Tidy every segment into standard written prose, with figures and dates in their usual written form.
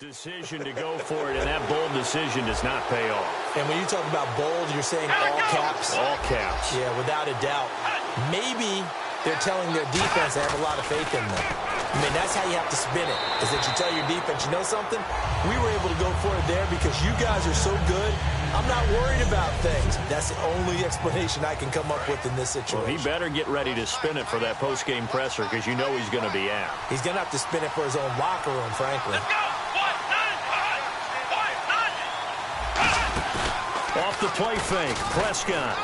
Decision to go for it, and that bold decision does not pay off. And when you talk about bold, you're saying all caps? All caps. Yeah, without a doubt. Maybe they're telling their defense they have a lot of faith in them. I mean, that's how you have to spin it, is that you tell your defense, you know something? We were able to go for it there because you guys are so good. I'm not worried about things. That's the only explanation I can come up with in this situation. Well, he better get ready to spin it for that post-game presser because you know he's going to be out. He's going to have to spin it for his own locker room, frankly. Let's go! Off the play fake, Prescott.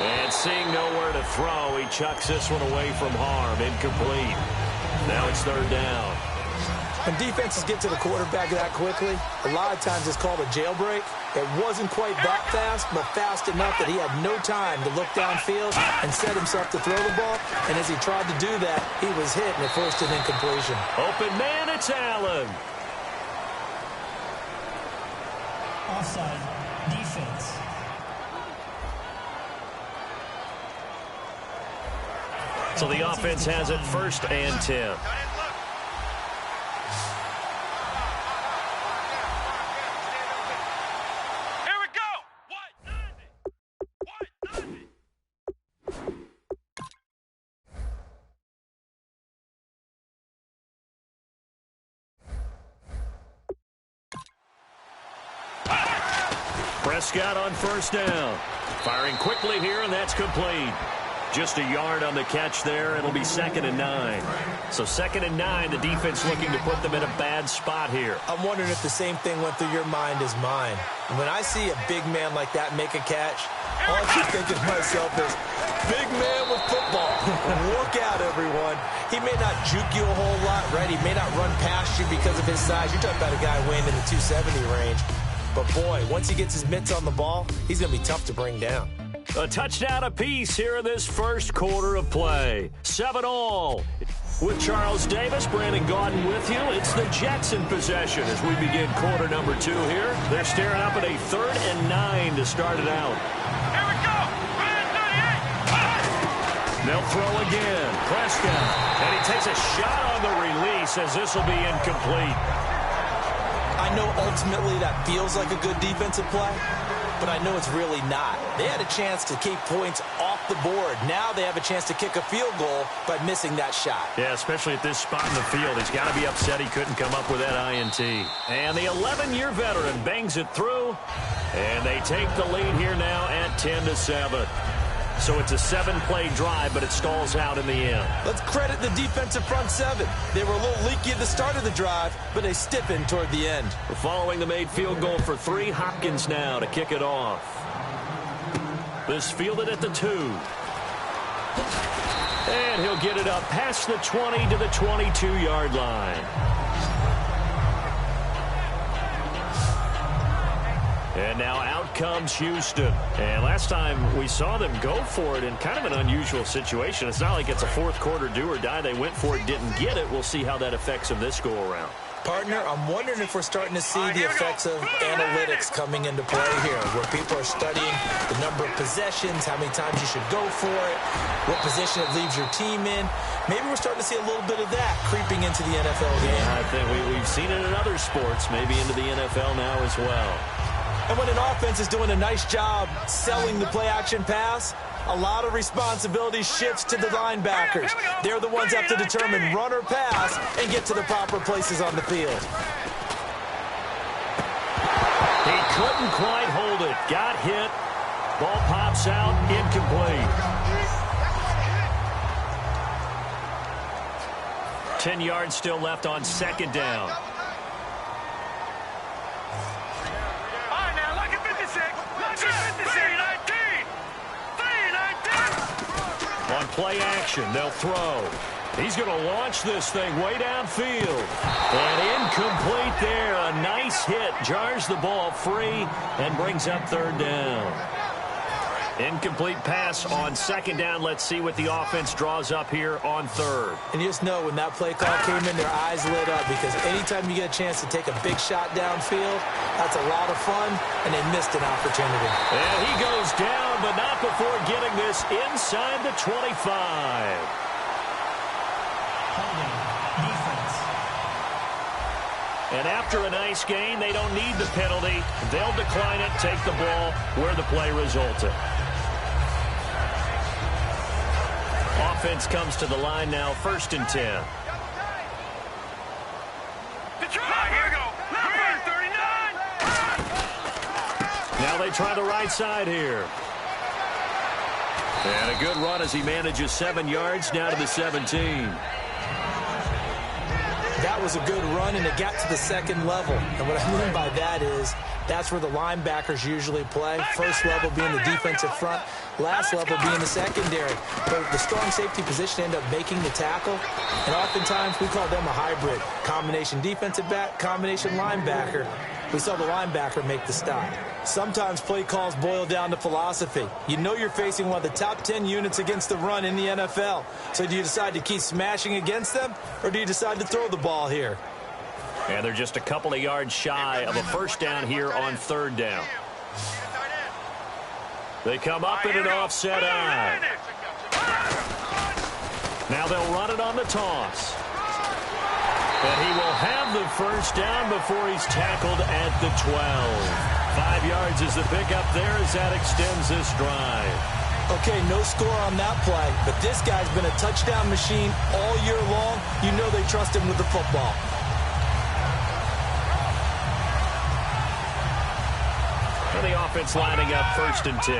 And seeing nowhere to throw, he chucks this one away from harm. Incomplete. Now it's third down. When defenses get to the quarterback that quickly, a lot of times it's called a jailbreak. It wasn't quite that fast, but fast enough that he had no time to look downfield and set himself to throw the ball. And as he tried to do that, he was hit and it forced an incompletion. Open man, it's Allen. Offside, defense. So the offense has it 1st and 10. Prescott on 1st down. Firing quickly here, and that's complete. Just a yard on the catch there. It'll be 2nd and 9. So 2nd and 9, the defense looking to put them in a bad spot here. I'm wondering if the same thing went through your mind as mine. When I see a big man like that make a catch, all I keep thinking to myself is, big man with football. Look out, everyone. He may not juke you a whole lot, right? He may not run past you because of his size. You're talking about a guy weighing in the 270 range. But, boy, once he gets his mitts on the ball, he's going to be tough to bring down. A touchdown apiece here in this first quarter of play. 7-all. With Charles Davis, Brandon Gaudin with you. It's the Jets in possession as we begin quarter number 2 here. They're staring up at a 3rd and 9 to start it out. Here we go! 38! They'll throw again. Prescott. And he takes a shot on the release as this will be incomplete. I know ultimately that feels like a good defensive play, but I know it's really not. They had a chance to keep points off the board. Now they have a chance to kick a field goal by missing that shot. Yeah, especially at this spot in the field. He's got to be upset he couldn't come up with that INT. And the 11-year veteran bangs it through, and they take the lead here now at 10-7. So it's a 7-play drive, but it stalls out in the end. Let's credit the defensive front 7. They were a little leaky at the start of the drive, but they stiffened toward the end. Following the made field goal for 3, Hopkins now to kick it off. This fielded at the 2. And he'll get it up past the 20 to the 22-yard line. And now out comes Houston. And last time we saw them go for it in kind of an unusual situation. It's not like it's a fourth quarter do or die. They went for it, didn't get it. We'll see how that affects them this go-around. Partner, I'm wondering if we're starting to see the effects of analytics coming into play here, where people are studying the number of possessions, how many times you should go for it, what position it leaves your team in. Maybe we're starting to see a little bit of that creeping into the NFL game. Yeah, I think we've seen it in other sports, maybe into the NFL now as well. And when an offense is doing a nice job selling the play-action pass, a lot of responsibility shifts to the linebackers. They're the ones that have to determine run or pass and get to the proper places on the field. He couldn't quite hold it. Got hit. Ball pops out. Incomplete. 10 yards still left on 2nd down. On play action, they'll throw. He's going to launch this thing way downfield. And incomplete there. A nice hit. Jars the ball free and brings up 3rd down. Incomplete pass on 2nd down. Let's see what the offense draws up here on 3rd. And you just know when that play call came in, their eyes lit up, because anytime you get a chance to take a big shot downfield, that's a lot of fun, and they missed an opportunity. And he goes down, but not before getting this inside the 25. Holding, defense. And after a nice gain, they don't need the penalty. They'll decline it, take the ball where the play resulted. Offense comes to the line now, 1st and 10. Here we go. Number 39. Now they try the right side here. And a good run as he manages 7 yards now to the 17. That was a good run, and it got to the second level. And what I mean by that is that's where the linebackers usually play. First level being the defensive front, last level being the secondary. But the strong safety position end up making the tackle, and oftentimes we call them a hybrid. Combination defensive back, combination linebacker. We saw the linebacker make the stop. Sometimes play calls boil down to philosophy. You know you're facing one of the top 10 units against the run in the NFL. So do you decide to keep smashing against them, or do you decide to throw the ball here? And they're just a couple of yards shy of a first down here on 3rd down. They come up in an offset eye. Now they'll run it on the toss. And he will have the first down before he's tackled at the 12. 5 yards is the pickup there as that extends this drive. Okay, no score on that play, but this guy's been a touchdown machine all year long. You know they trust him with the football. And the offense lining up 1st and 10.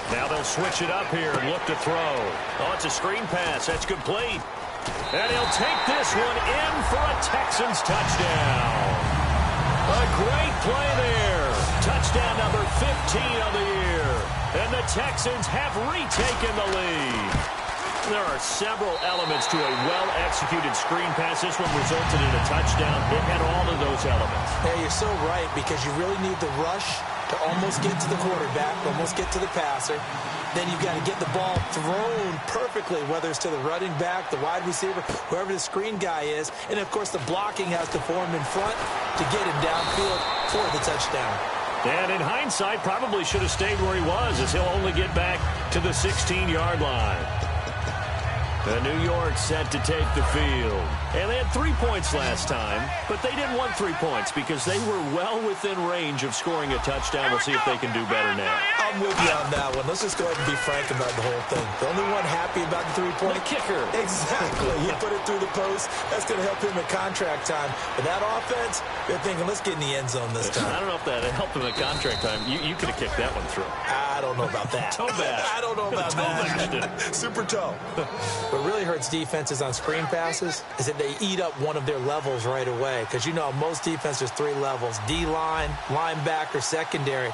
Now they'll switch it up here and look to throw. Oh, it's a screen pass. That's complete. And he'll take this one in for a Texans touchdown. A great play there. Touchdown number 15 of the year. And the Texans have retaken the lead. There are several elements to a well-executed screen pass. This one resulted in a touchdown. It had all of those elements. Hey, you're so right, because you really need the rush to almost get to the quarterback, almost get to the passer. Then you've got to get the ball thrown perfectly, whether it's to the running back, the wide receiver, whoever the screen guy is. And, of course, the blocking has to form in front to get him downfield for the touchdown. And in hindsight, probably should have stayed where he was, as he'll only get back to the 16-yard line. The New York set to take the field. And they had 3 points last time, but they didn't want 3 points because they were well within range of scoring a touchdown. We'll see if they can do better now. I'm with you on that one. Let's just go ahead and be frank about the whole thing. The only one happy about the 3-point. The kicker. Exactly. He put it through the post. That's going to help him at contract time. But that offense, they're thinking, let's get in the end zone this time. I don't know if that helped him at contract time. You could have kicked that one through. I don't know about that. Toe bash. I don't know about that. Super toe. What really hurts defenses on screen passes is that they eat up one of their levels right away. Because you know, most defense there's 3 levels: D-line, linebacker, secondary.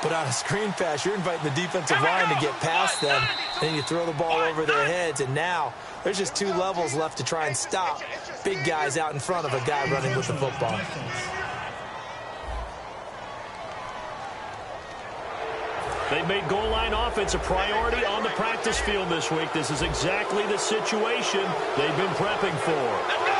But on a screen pass, you're inviting the defensive line to get past them. Then you throw the ball over their heads. And now there's just 2 levels left to try and stop big guys out in front of a guy running with the football. They've made goal line offense a priority on the practice field this week. This is exactly the situation they've been prepping for.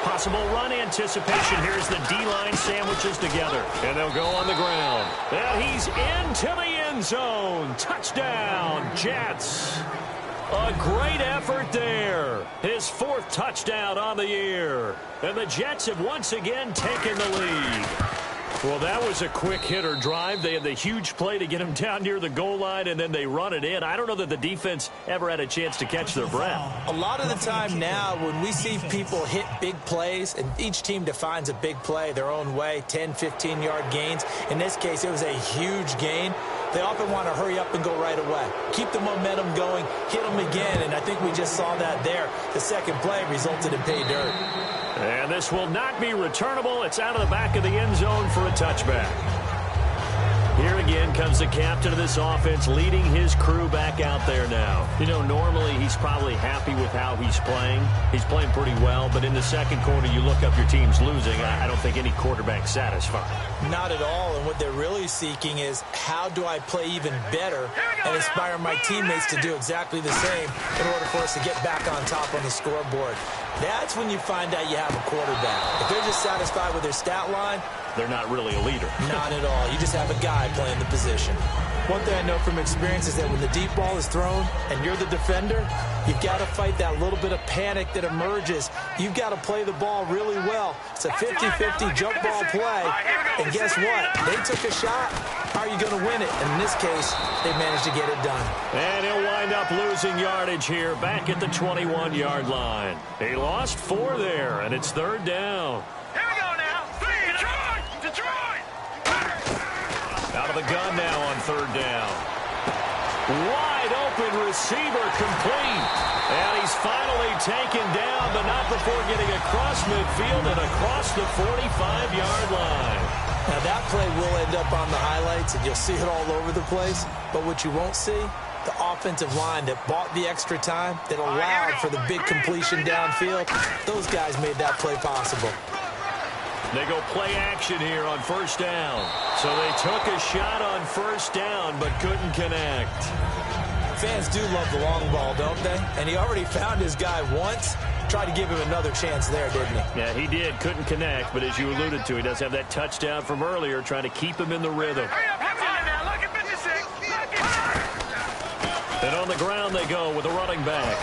Possible run anticipation. Here's the D-line sandwiches together. And they'll go on the ground. And he's into the end zone. Touchdown, Jets. A great effort there. His 4th touchdown on the year. And the Jets have once again taken the lead. Well, that was a quick hitter drive. They had the huge play to get him down near the goal line, and then they run it in. I don't know that the defense ever had a chance to catch their breath. A lot of the time now when we see people hit big plays, and each team defines a big play their own way, 10, 15-yard gains. In this case, it was a huge gain. They often want to hurry up and go right away. Keep the momentum going, hit them again, and I think we just saw that there. The second play resulted in pay dirt. And this will not be returnable. It's out of the back of the end zone for a touchback. Here again comes the captain of this offense leading his crew back out there now. You know, normally he's probably happy with how he's playing. He's playing pretty well, but in the second quarter you look up your team's losing. I don't think any quarterback's satisfied. Not at all, and what they're really seeking is how do I play even better and inspire my teammates to do exactly the same in order for us to get back on top on the scoreboard. That's when you find out you have a quarterback. If they're just satisfied with their stat line, they're not really a leader. Not at all. You just have a guy playing the position. One thing I know from experience is that when the deep ball is thrown and you're the defender, you've got to fight that little bit of panic that emerges. You've got to play the ball really well. It's a 50-50 jump ball play. And guess what? They took a shot. How are you going to win it? And in this case, they managed to get it done. And he'll wind up losing yardage here back at the 21-yard line. He lost 4 there, and it's 3rd down. Here we go now. Detroit! Out of the gun now on 3rd down. Wide open receiver complete. And he's finally taken down, but not before getting across midfield and across the 45-yard line. Now, that play will end up on the highlights, and you'll see it all over the place. But what you won't see, the offensive line that bought the extra time, that allowed for the big completion downfield, those guys made that play possible. They go play action here on 1st down. So they took a shot on 1st down, but couldn't connect. Fans do love the long ball, don't they? And he already found his guy once. Tried to give him another chance there, didn't he? Yeah, he did. Couldn't connect, but as you alluded to, he does have that touchdown from earlier, trying to keep him in the rhythm. Look at 56. And on the ground they go with a running back.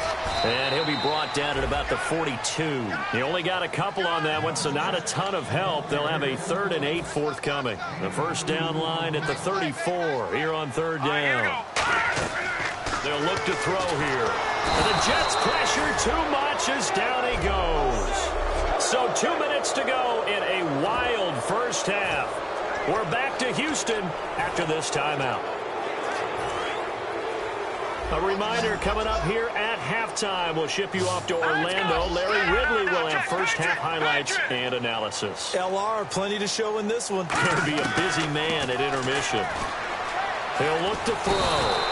And he'll be brought down at about the 42. He only got a couple on that one, so not a ton of help. They'll have a 3rd and 8 forthcoming. The 1st down line at the 34 here on 3rd down. They'll look to throw here. And the Jets pressure too much as down he goes. So 2 minutes to go in a wild first half. We're back to Houston after this timeout. A reminder coming up here at halftime. We'll ship you off to Orlando. Larry Ridley will have first half highlights and analysis. LR, plenty to show in this one. Going to be a busy man at intermission. He'll look to throw.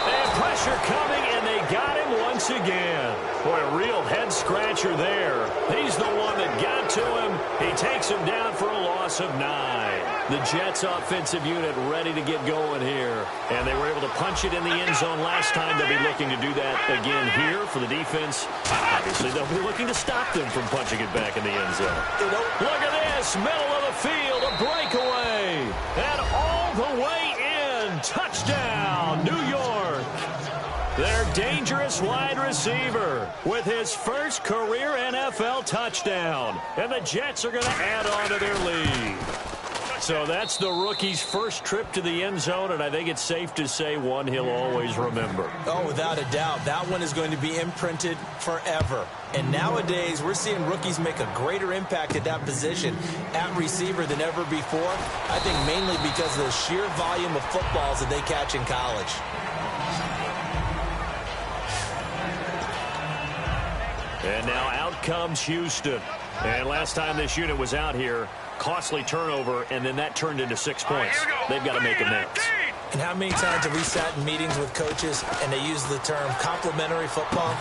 And pressure coming, and they got him once again. Boy, a real head-scratcher there. He's the one that got to him. He takes him down for a loss of 9. The Jets offensive unit ready to get going here. And they were able to punch it in the end zone last time. They'll be looking to do that again here for the defense. Obviously, they'll be looking to stop them from punching it back in the end zone. Look at this, middle of the field, a breakaway. And all the way in, touchdown, New York. Their dangerous wide receiver with his first career NFL touchdown. And the Jets are going to add on to their lead. So that's the rookie's first trip to the end zone, and I think it's safe to say one he'll always remember. Oh, without a doubt. That one is going to be imprinted forever. And nowadays, we're seeing rookies make a greater impact at that position at receiver than ever before. I think mainly because of the sheer volume of footballs that they catch in college. And now out comes Houston. And last time this unit was out here, costly turnover, and then that turned into 6 points. They've got to make amends. And how many times have we sat in meetings with coaches and they use the term complementary football?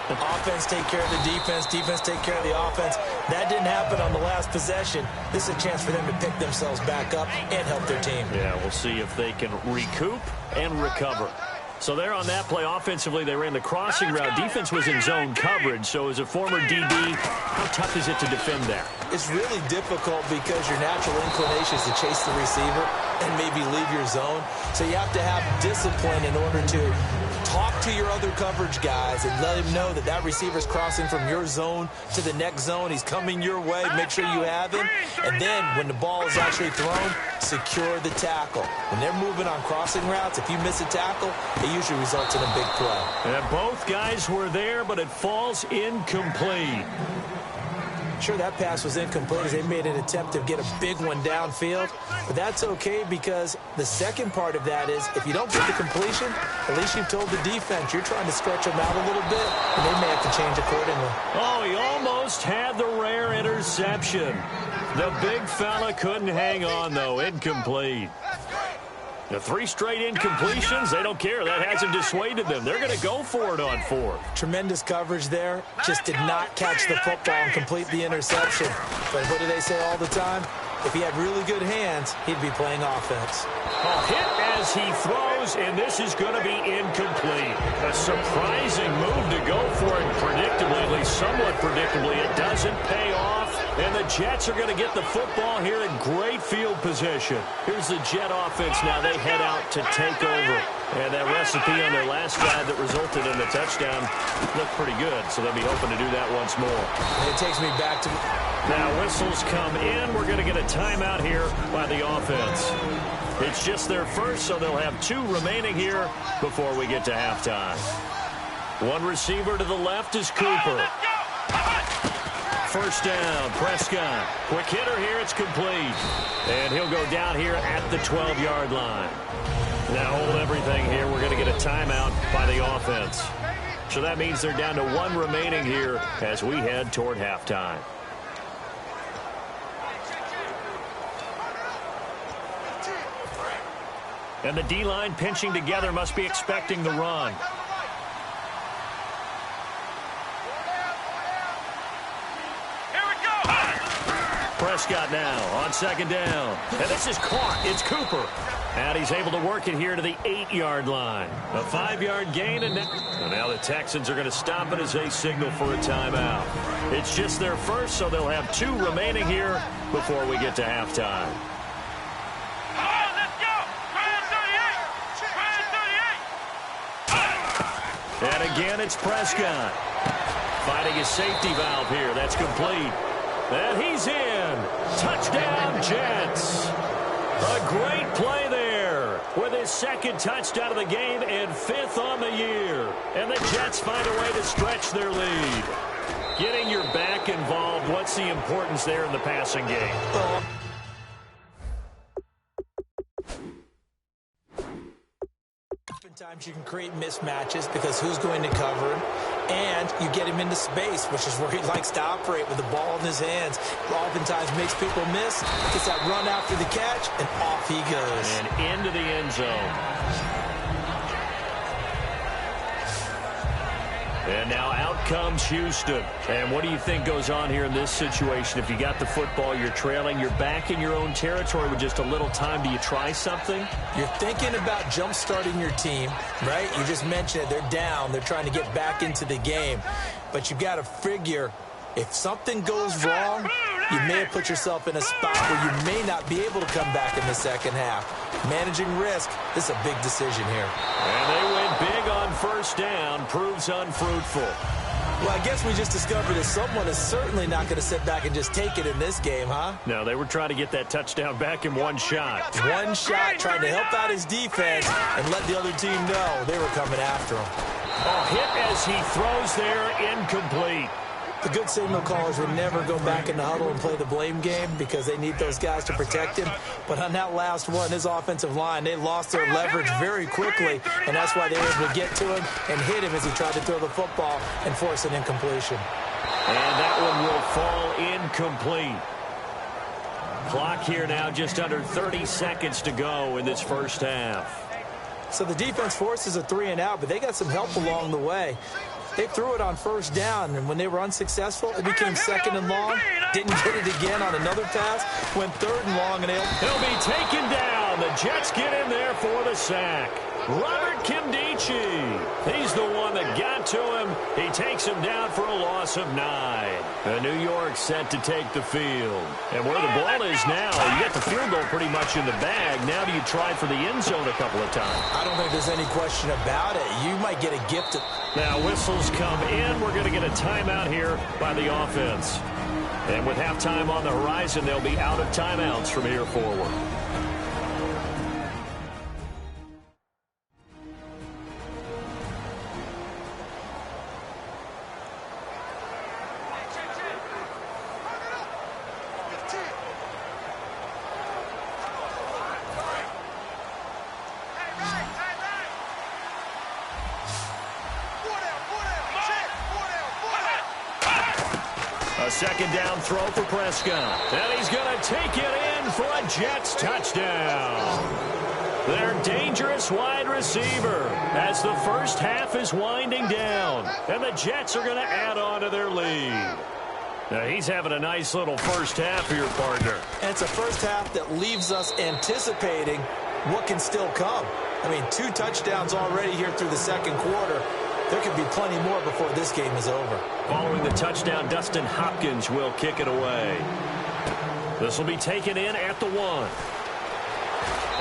Offense take care of the defense, defense take care of the offense. That didn't happen on the last possession. This is a chance for them to pick themselves back up and help their team. Yeah, we'll see if they can recoup and recover. So there on that play, offensively, they ran the crossing route. Defense was in zone coverage, so as a former DB, how tough is it to defend that? It's really difficult because your natural inclination is to chase the receiver and maybe leave your zone. So you have to have discipline in order to talk to your other coverage guys and let him know that that receiver's crossing from your zone to the next zone. He's coming your way. Make sure you have him. And then when the ball is actually thrown, secure the tackle. When they're moving on crossing routes, if you miss a tackle, it usually results in a big play. And both guys were there, but it falls incomplete. Sure, that pass was incomplete as they made an attempt to get a big one downfield. But that's okay because the second part of that is if you don't get the completion, at least you've told the defense you're trying to stretch them out a little bit, and they may have to change accordingly. Oh, he almost had the rare interception. The big fella couldn't hang on, though. Incomplete. The 3 straight incompletions, they don't care. That hasn't dissuaded them. They're going to go for it on 4th. Tremendous coverage there. Just did not catch the football and complete the interception. But what do they say all the time? If he had really good hands, he'd be playing offense. A hit as he throws, and this is going to be incomplete. A surprising move to go for it predictably, at least somewhat predictably. It doesn't pay off, and the Jets are going to get the football here in great field position. Here's the Jet offense now. They head out to take over. And that recipe on their last drive that resulted in a touchdown looked pretty good, so they'll be hoping to do that once more. It takes me back to... Now whistles come in. We're going to get a timeout here by the offense. It's just their first, so they'll have 2 remaining here before we get to halftime. One receiver to the left is Cooper. First down, Prescott. Quick hitter here, it's complete. And he'll go down here at the 12-yard line. Now hold everything here. We're going to get a timeout by the offense. So that means they're down to 1 remaining here as we head toward halftime. And the D-line pinching together must be expecting the run. Prescott now on second down. And this is caught. It's Cooper. And he's able to work it here to the 8-yard line. A 5-yard gain. And now the Texans are going to stop it as they signal for a timeout. It's just their first, so they'll have 2 remaining here before we get to halftime. And again, it's Prescott. Fighting his safety valve here. That's complete. And he's in. Touchdown, Jets. A great play there with his 2nd touchdown of the game and 5th on the year. And the Jets find a way to stretch their lead. Getting your back involved, what's the importance there in the passing game? Sometimes you can create mismatches because who's going to cover him, and you get him into space, which is where he likes to operate with the ball in his hands. Oftentimes makes people miss, gets that run after the catch, and off he goes. And into the end zone. And now out comes Houston. And what do you think goes on here in this situation? If you got the football, you're trailing, you're back in your own territory with just a little time. Do you try something? You're thinking about jump-starting your team, right? You just mentioned it. They're down. They're trying to get back into the game. But you've got to figure, if something goes wrong, you may have put yourself in a spot where you may not be able to come back in the second half. Managing risk is a big decision here. And they went big on first down, proves unfruitful. Well, I guess we just discovered that someone is certainly not going to sit back and just take it in this game, huh? No, they were trying to get that touchdown back in one shot. One shot, trying to help out his defense and let the other team know they were coming after him. A hit as he throws there, incomplete. The good signal callers would never go back in the huddle and play the blame game because they need those guys to protect him. But on that last one, his offensive line, they lost their leverage very quickly, and that's why they were able to get to him and hit him as he tried to throw the football and force an incompletion. And that one will fall incomplete. Clock here now just under 30 seconds to go in this first half. So the defense forces a 3-and-out, but they got some help along the way. They threw it on first down, and when they were unsuccessful, it became 2nd and long. Didn't get it again on another pass. Went 3rd and long, and he'll be taken down. The Jets get in there for the sack. Robert Kimdichie. He's the one that got to him. He takes him down for a loss of 9. The New York set to take the field. And where the ball is now, you got the field goal pretty much in the bag. Now do you try for the end zone a couple of times? I don't think there's any question about it. You might get a gift. Now whistles come in. We're going to get a timeout here by the offense. And with halftime on the horizon, they'll be out of timeouts from here forward. Second down throw for Prescott. And he's going to take it in for a Jets touchdown. Their dangerous wide receiver as the first half is winding down. And the Jets are going to add on to their lead. Now he's having a nice little first half here, partner. And it's a first half that leaves us anticipating what can still come. I mean, 2 touchdowns already here through the second quarter. There could be plenty more before this game is over. Following the touchdown, Dustin Hopkins will kick it away. This will be taken in at the 1.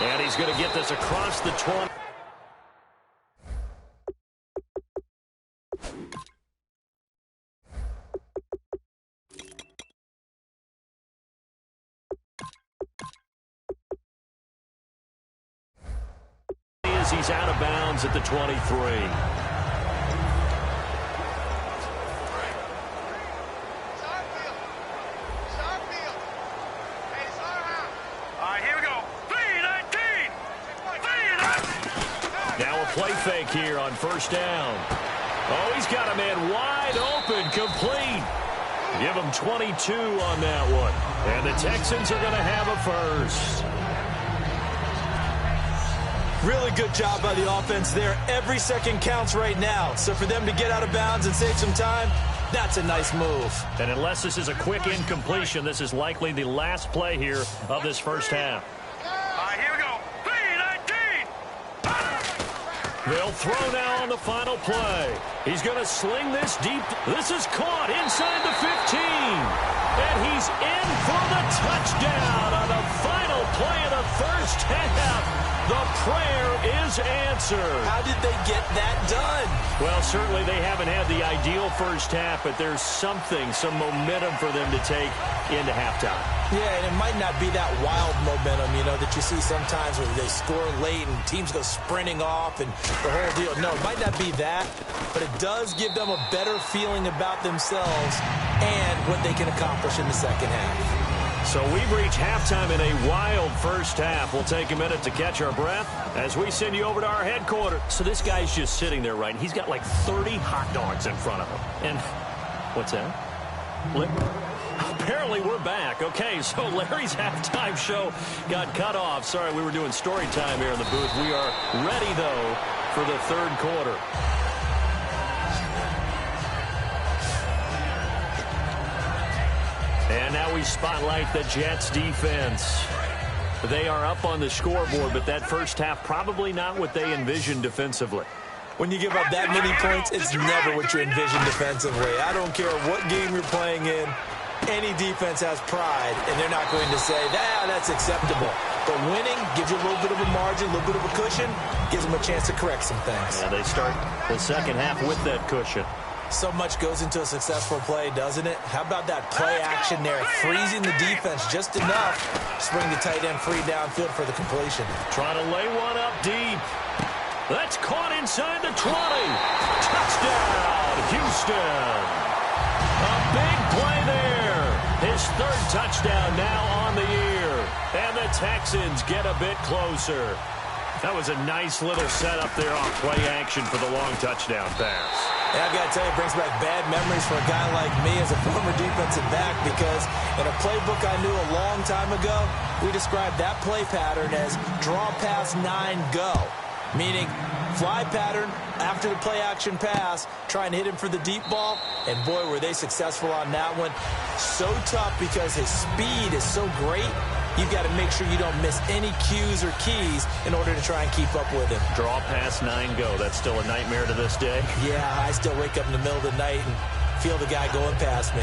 And he's going to get this across the 20. He's out of bounds at the 23. Now a play fake here on first down. Oh, he's got a man wide open, complete. Give him 22 on that one. And the Texans are going to have a first. Really good job by the offense there. Every second counts right now. So for them to get out of bounds and save some time, that's a nice move. And unless this is a quick incompletion, this is likely the last play here of this first half. Here we go. 3-19. They'll throw now on the final play. He's going to sling this deep. This is caught inside the 15. And he's in for the touchdown on the final play of the first half. The prayer is answered. How did they get that done? Well, certainly they haven't had the ideal first half, but there's some momentum for them to take into halftime. Yeah, and it might not be that wild momentum, that you see sometimes where they score late and teams go sprinting off and the whole deal. No, it might not be that, but it does give them a better feeling about themselves and what they can accomplish in the second half. So we've reached halftime in a wild first half. We'll take a minute to catch our breath as we send you over to our headquarters. So this guy's just sitting there, right? He's got like 30 hot dogs in front of him. And what's that? Apparently we're back. Okay, so Larry's halftime show got cut off. Sorry, we were doing story time here in the booth. We are ready, though, for the third quarter. And now we spotlight the Jets defense. They are up on the scoreboard, but that first half probably not what they envisioned defensively. When you give up that many points, it's never what you envision defensively. I don't care what game you're playing in. Any defense has pride, and they're not going to say, that's acceptable. But winning gives you a little bit of a margin, a little bit of a cushion, gives them a chance to correct some things. Yeah, they start the second half with that cushion. So much goes into a successful play, doesn't it? How about that play action there? Freezing the defense just enough to bring the tight end free downfield for the completion. Trying to lay one up deep. That's caught inside the 20. Touchdown, Houston. A big play there. His third touchdown now on the year. And the Texans get a bit closer. That was a nice little setup there on play action for the long touchdown pass. And I've got to tell you, it brings back bad memories for a guy like me as a former defensive back, because in a playbook I knew a long time ago, we described that play pattern as draw pass 9 go, meaning fly pattern after the play action pass, try and hit him for the deep ball, and boy, were they successful on that one. So tough because his speed is so great. You've got to make sure you don't miss any cues or keys in order to try and keep up with him. Draw pass 9 go. That's still a nightmare to this day. Yeah, I still wake up in the middle of the night and feel the guy going past me.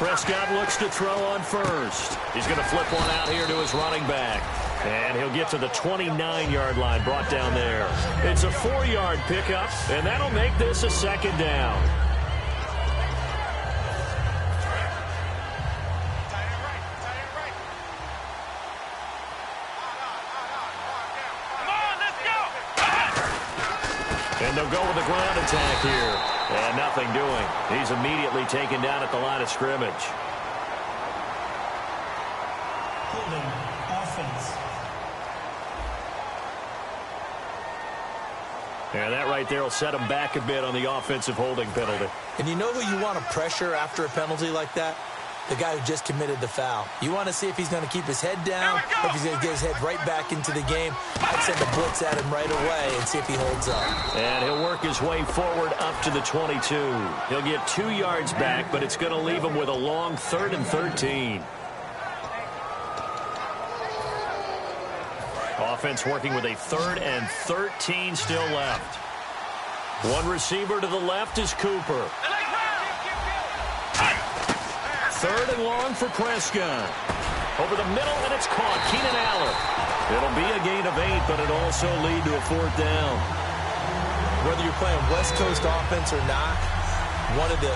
Prescott looks to throw on first. He's going to flip one out here to his running back. And he'll get to the 29-yard line, brought down there. It's a 4-yard pickup, and that'll make this a second down. And they'll go with the ground attack here. And nothing doing. He's immediately taken down at the line of scrimmage. Holding offense. And that right there will set him back a bit on the offensive holding penalty. And you know who you want to pressure after a penalty like that? the guy who just committed the foul. You want to see if he's going to keep his head down, or if he's going to get his head right back into the game. I'd send a blitz at him right away and see if he holds up. And he'll work his way forward up to the 22. He'll get 2 yards back, but it's going to leave him with a long 3rd and 13. Offense working with a 3rd and 13 still left. One receiver to the left is Cooper. 3rd and long for Prescott. Over the middle, and it's caught. Keenan Allen. It'll be a gain of 8, but it'll also lead to a 4th down. Whether you're playing West Coast offense or not, one of the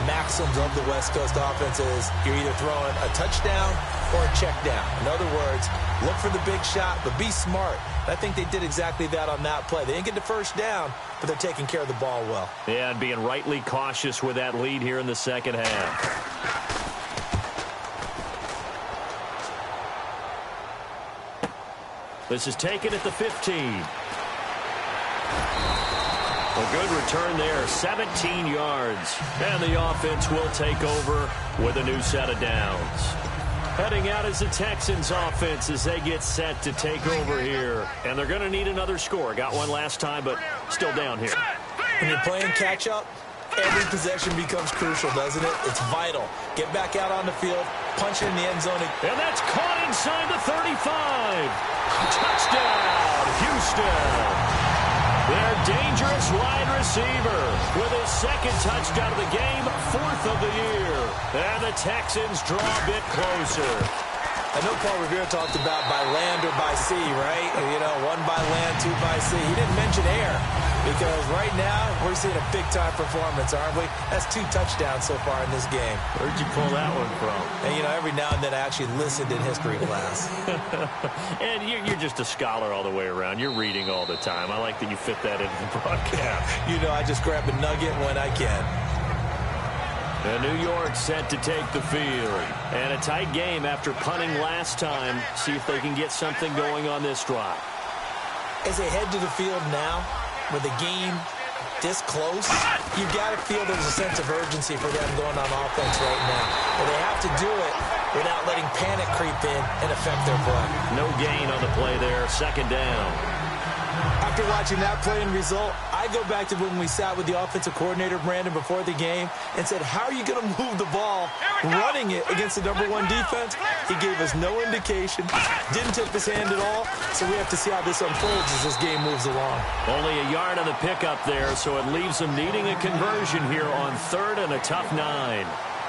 maxims of the West Coast offense is you're either throwing a touchdown or a check down. In other words, look for the big shot, but be smart. I think they did exactly that on that play. They didn't get the first down, but they're taking care of the ball well. Yeah, and being rightly cautious with that lead here in the second half. This is taken at the 15. A good return there, 17 yards. And the offense will take over with a new set of downs. Heading out is the Texans offense as they get set to take over here. And they're going to need another score. Got one last time, but still down here. When you're playing catch-up, every possession becomes crucial, doesn't it? It's vital. Get back out on the field, punch it in the end zone. And that's caught inside the 35. Touchdown, Houston. Their dangerous wide receiver with his 2nd touchdown of the game, 4th of the year. And the Texans draw a bit closer. I know Paul Revere talked about by land or by sea, right? You know, 1 by land, 2 by sea. He didn't mention air because right now we're seeing a big-time performance, aren't we? That's 2 touchdowns so far in this game. Where'd you pull that one from? And, you know, every now and then I actually listened in history class. And you're just a scholar all the way around. You're reading all the time. I like that you fit that into the broadcast. You know, I just grab a nugget when I can. And New York set to take the field. And a tight game after punting last time. See if they can get something going on this drive. As they head to the field now, with the game this close, you've got to feel there's a sense of urgency for them going on offense right now. But they have to do it without letting panic creep in and affect their play. No gain on the play there. 2nd down. After watching that play and result, I go back to when we sat with the offensive coordinator, Brandon, before the game and said, how are you going to move the ball running it against the #1 defense? He gave us no indication, didn't tip his hand at all, so we have to see how this unfolds as this game moves along. Only a yard on the pickup there, so it leaves them needing a conversion here on 3rd and a tough 9.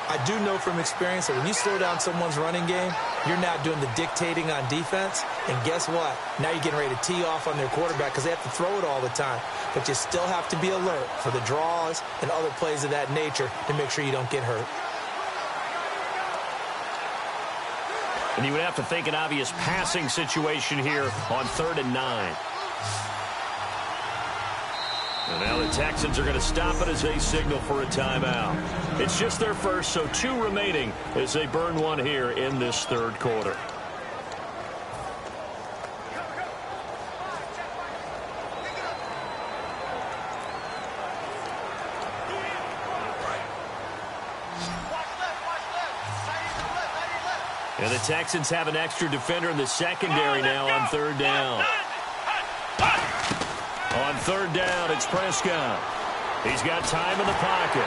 I do know from experience that when you slow down someone's running game, you're now doing the dictating on defense. And guess what? Now you're getting ready to tee off on their quarterback because they have to throw it all the time. But you still have to be alert for the draws and other plays of that nature to make sure you don't get hurt. And you would have to think an obvious passing situation here on 3rd and 9. And now the Texans are going to stop it as they signal for a timeout. It's just their first, so 2 remaining as they burn one here in this 3rd quarter. And the Texans have an extra defender in the secondary now on 3rd down. On 3rd down, it's Prescott. He's got time in the pocket.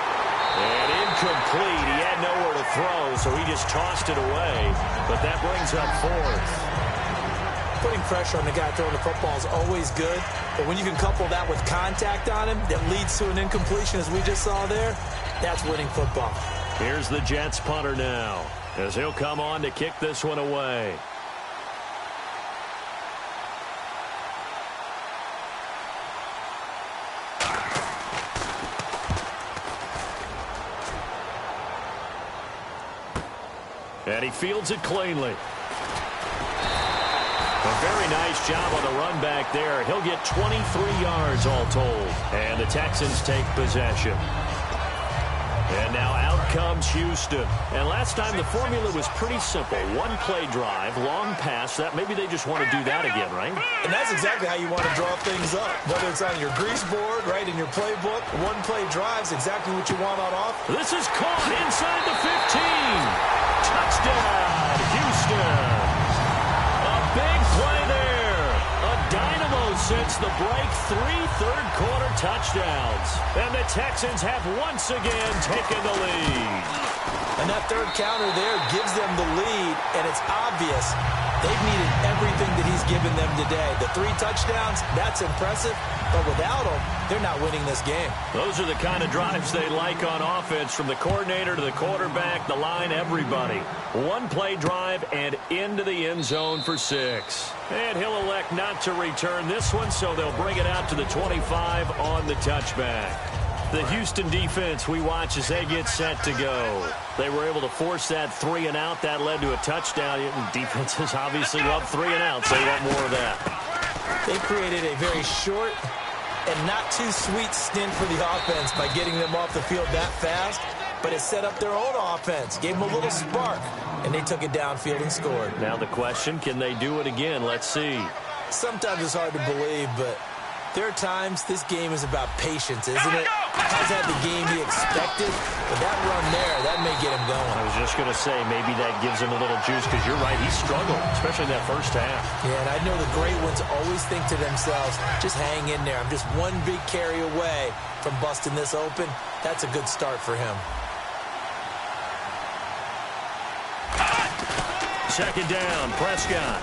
And incomplete. He had nowhere to throw, so he just tossed it away. But that brings up 4th. Putting pressure on the guy throwing the football is always good. But when you can couple that with contact on him that leads to an incompletion, as we just saw there, that's winning football. Here's the Jets punter now, as he'll come on to kick this one away. And he fields it cleanly. A very nice job on the run back there. He'll get 23 yards all told. And the Texans take possession. And now out comes Houston. And last time the formula was pretty simple. 1-play drive, long pass. That maybe they just want to do that again, right? And that's exactly how you want to draw things up. Whether it's on your grease board, right, in your playbook, 1-play drive's exactly what you want on off. This is caught inside the 15. Touchdown, Houston. A big play there. A dynamo since the break. 3 third-quarter touchdowns. And the Texans have once again taken the lead. And that third counter there gives them the lead, and it's obvious they've needed everything that he's given them today. The 3 touchdowns, that's impressive, but without them, they're not winning this game. Those are the kind of drives they like on offense, from the coordinator to the quarterback, the line, everybody. 1-play drive and into the end zone for 6. And he'll elect not to return this one, so they'll bring it out to the 25 on the touchback. The Houston defense we watch as they get set to go. They were able to force that 3 and out. That led to a touchdown. Defenses obviously love 3 and outs. They want more of that. They created a very short and not too sweet stint for the offense by getting them off the field that fast, but it set up their own offense, gave them a little spark, and they took it downfield and scored. Now the question, can they do it again? Let's see. Sometimes it's hard to believe, but there are times this game is about patience, isn't it? Has had the game he expected, but that run there, that may get him going. I was just going to say, maybe that gives him a little juice, because you're right, he struggled, especially in that first half. Yeah, and I know the great ones always think to themselves, just hang in there. I'm just one big carry away from busting this open. That's a good start for him. Second down, Prescott.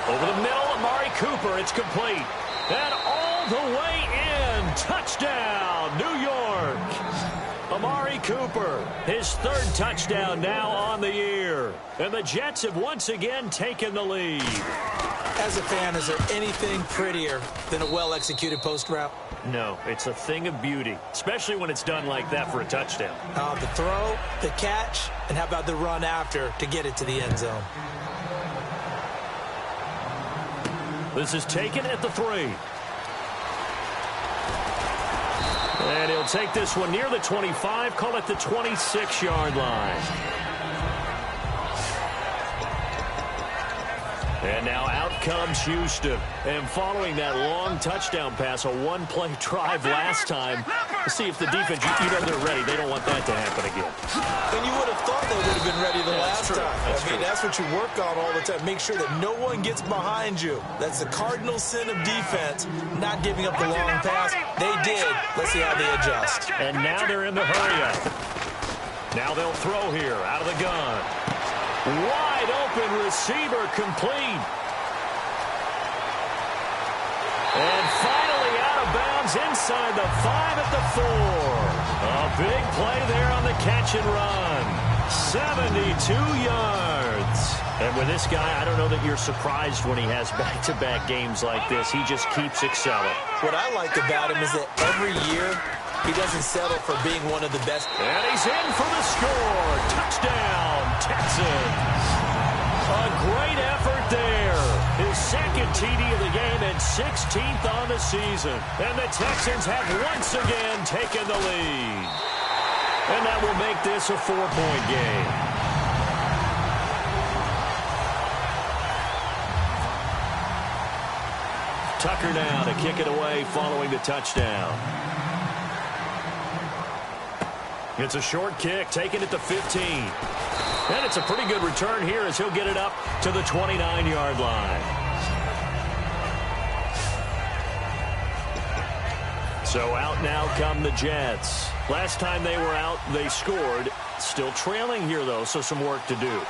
Over the middle, Amari Cooper, it's complete. And all the way in, touchdown, New York. Amari Cooper, his 3rd touchdown now on the year. And the Jets have once again taken the lead. As a fan, is there anything prettier than a well-executed post route? No, it's a thing of beauty, especially when it's done like that for a touchdown. The throw, the catch, and how about the run after to get it to the end zone? This is taken at the 3. And he'll take this one near the 25, call it the 26-yard line. And now out comes Houston. And following that long touchdown pass, a 1-play drive last time, to see if the defense, you know they're ready. They don't want that to happen again. And you would have thought they would have been ready the last time. I mean, that's what you work on all the time. Make sure that no one gets behind you. That's the cardinal sin of defense, not giving up the long pass. They did. Let's see how they adjust. And now they're in the hurry-up. Now they'll throw here out of the gun. Wide open receiver, complete. And finally out of bounds inside the 5 at the 4. A big play there on the catch and run. 72 yards. And with this guy, I don't know that you're surprised when he has back-to-back games like this. He just keeps excelling. What I like about him is that every year he doesn't settle for being one of the best. And he's in for the score. Touchdown, Texans. A great effort there. His 2nd TD of the game and 16th on the season. And the Texans have once again taken the lead. And that will make this a 4-point game. Tucker now to kick it away following the touchdown. It's a short kick, taken at the 15. And it's a pretty good return here as he'll get it up to the 29-yard line. So out now come the Jets. Last time they were out, they scored. Still trailing here, though, so some work to do.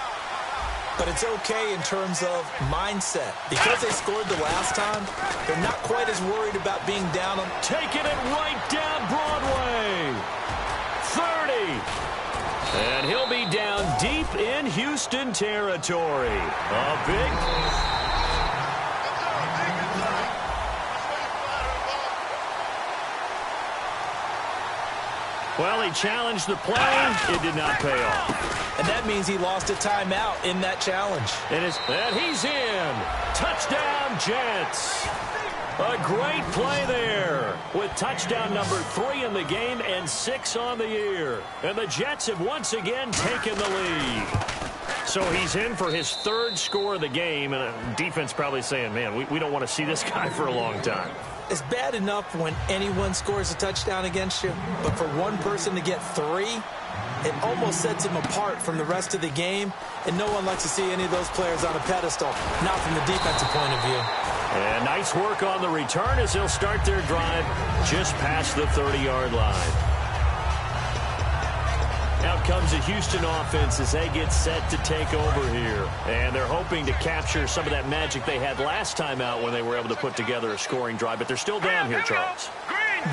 But it's okay in terms of mindset. Because they scored the last time, they're not quite as worried about being down on. Taking it right down Broadway. 30. And he'll be down deep in Houston territory. A big. Well, he challenged the play. It did not pay off. And that means he lost a timeout in that challenge. And he's in. Touchdown, Jets. A great play there with touchdown number 3 in the game and 6 on the year. And the Jets have once again taken the lead. So he's in for his 3rd score of the game, and defense probably saying, man, we don't want to see this guy for a long time. It's bad enough when anyone scores a touchdown against you, but for one person to get 3, it almost sets him apart from the rest of the game, and no one likes to see any of those players on a pedestal, not from the defensive point of view. And nice work on the return as they'll start their drive just past the 30-yard line. Out comes the Houston offense as they get set to take over here. And they're hoping to capture some of that magic they had last time out when they were able to put together a scoring drive. But they're still down here, Charles.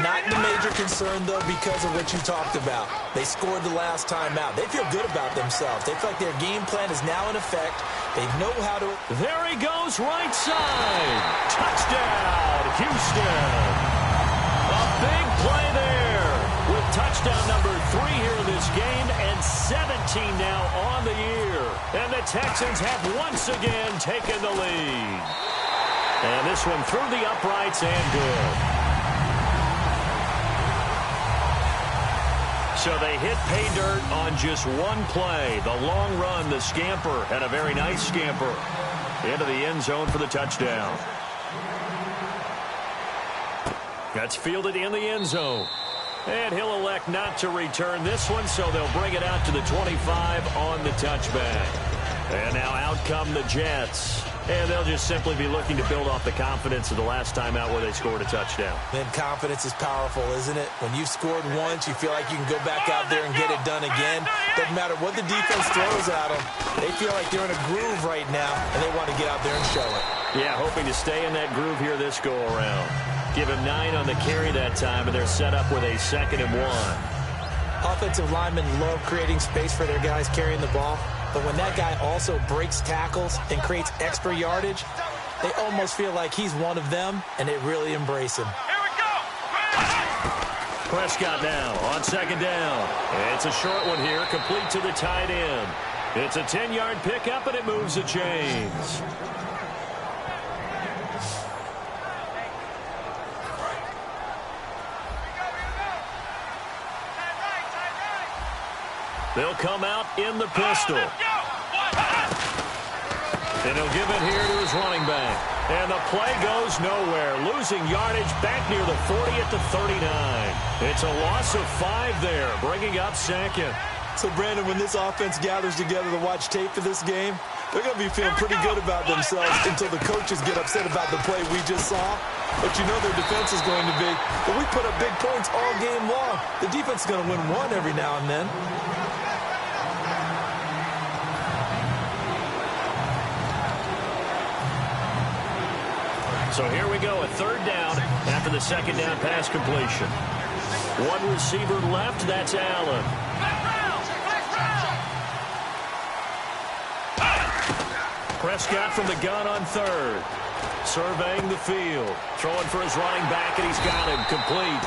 Not the major concern, though, because of what you talked about. They scored the last time out. They feel good about themselves. They feel like their game plan is now in effect. They know how to... There he goes, right side. Touchdown, Houston. A big play there with touchdown number 3 here in this game and 17 now on the year. And the Texans have once again taken the lead. And this one through the uprights and good. So they hit pay dirt on just one play. The long run, the scamper, and a very nice scamper into the end zone for the touchdown. That's fielded in the end zone. And he'll elect not to return this one, so they'll bring it out to the 25 on the touchback. And now out come the Jets. And they'll just simply be looking to build off the confidence of the last time out where they scored a touchdown. Then confidence is powerful, isn't it? When you've scored once, you feel like you can go back out there and get it done again. Doesn't matter what the defense throws at them. They feel like they're in a groove right now, and they want to get out there and show it. Yeah, hoping to stay in that groove here this go-around. Give him 9 on the carry that time, and they're set up with a 2nd and 1. Offensive linemen love creating space for their guys carrying the ball. But when that guy also breaks tackles and creates extra yardage, they almost feel like he's one of them, and they really embrace him. Here we go. Prescott now on 2nd down. It's a short one here, complete to the tight end. It's a 10-yard pickup, and it moves the chains. They'll come out in the pistol. And he'll give it here to his running back. And the play goes nowhere. Losing yardage back near the 40 at the 39. It's a loss of 5 there, bringing up 2nd. So, Brandon, when this offense gathers together to watch tape for this game, they're going to be feeling pretty good about themselves until the coaches get upset about the play we just saw. But you know their defense is going to be, but we put up big points all game long. The defense is going to win one every now and then. So here we go, a 3rd down after the 2nd down pass completion. One receiver left, that's Allen. Prescott from the gun on 3rd. Surveying the field. Throwing for his running back, and he's got him complete.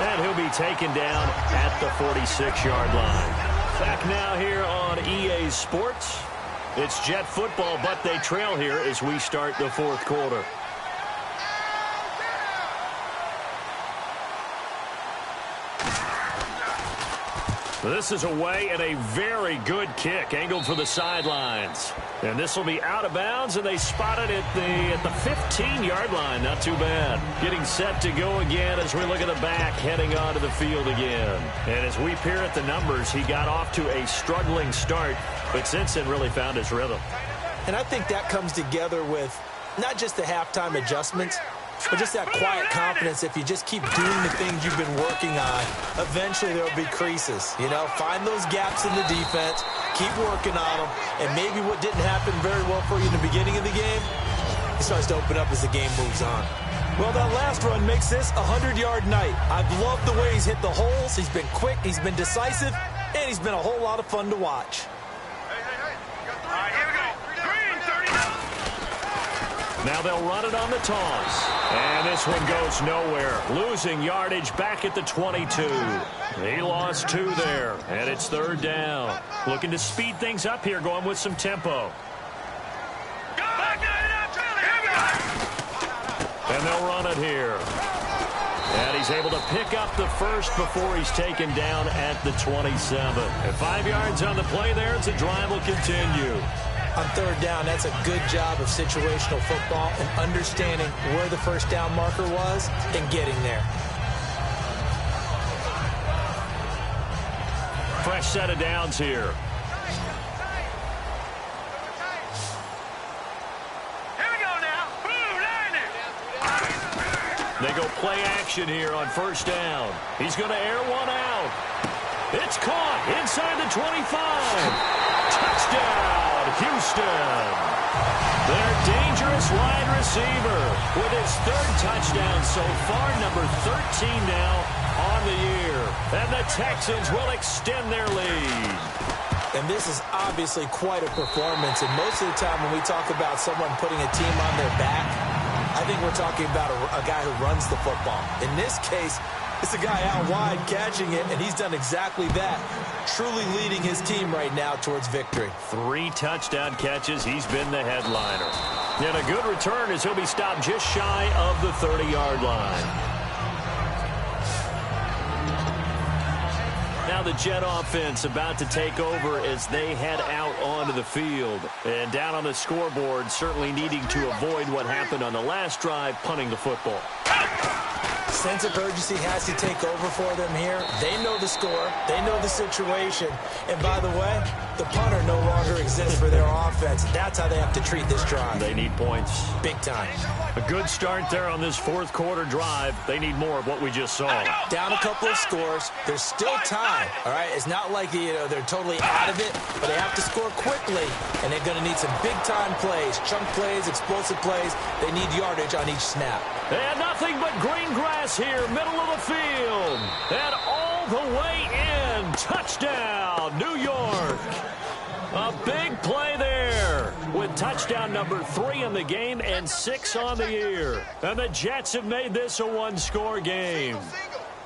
And he'll be taken down at the 46-yard line. Back now here on EA Sports. It's Jet football, but they trail here as we start the 4th quarter. This is away and a very good kick angled for the sidelines. And this will be out of bounds, and they spot it at the 15-yard line. Not too bad. Getting set to go again as we look at the back, heading onto the field again. And as we peer at the numbers, he got off to a struggling start, but since then really found his rhythm. And I think that comes together with not just the halftime adjustments, but just that quiet confidence. If you just keep doing the things you've been working on, eventually there'll be creases. You know, find those gaps in the defense, keep working on them, and maybe what didn't happen very well for you in the beginning of the game, it starts to open up as the game moves on. Well, that last run makes this a 100-yard night. I've loved the way he's hit the holes. He's been quick, he's been decisive, and he's been a whole lot of fun to watch. All right, here we go. Green, 39. Now they'll run it on the toss. And this one goes nowhere. Losing yardage back at the 22. He lost 2 there. And it's 3rd down. Looking to speed things up here, going with some tempo. And they'll run it here. And he's able to pick up the first before he's taken down at the 27. And 5 yards on the play there. It's a drive will continue. On 3rd down, that's a good job of situational football and understanding where the first down marker was and getting there. fresh set of downs here. They go play action here on first down. He's going to air one out. It's caught inside the 25. Touchdown, Houston. Their dangerous wide receiver with his third touchdown so far, number 13 now on the year. And the Texans will extend their lead. And this is obviously quite a performance. And most of the time when we talk about someone putting a team on their back, I think we're talking about a guy who runs the football. In this case, it's a guy out wide catching it, and he's done exactly that, truly leading his team right now towards victory. 3 touchdown catches. He's been the headliner. And a good return as he'll be stopped just shy of the 30-yard line. Now the Jet offense about to take over as they head out onto the field. And down on the scoreboard, certainly needing to avoid what happened on the last drive, punting the football. Sense of urgency has to take over for them here. They know the score. They know the situation. And by the way, the punter no longer exists for their offense. That's how they have to treat this drive. They need points. Big time. A good start there on this fourth quarter drive. They need more of what we just saw. Down a couple of scores. There's still time, all right? It's not like, they're totally out of it, but they have to score quickly, and they're going to need some big-time plays, chunk plays, explosive plays. They need yardage on each snap. And nothing but green grass here, middle of the field. And all the way in. Touchdown, New York. A big play there with touchdown number 3 in the game and 6 on the year. And the Jets have made this a one-score game.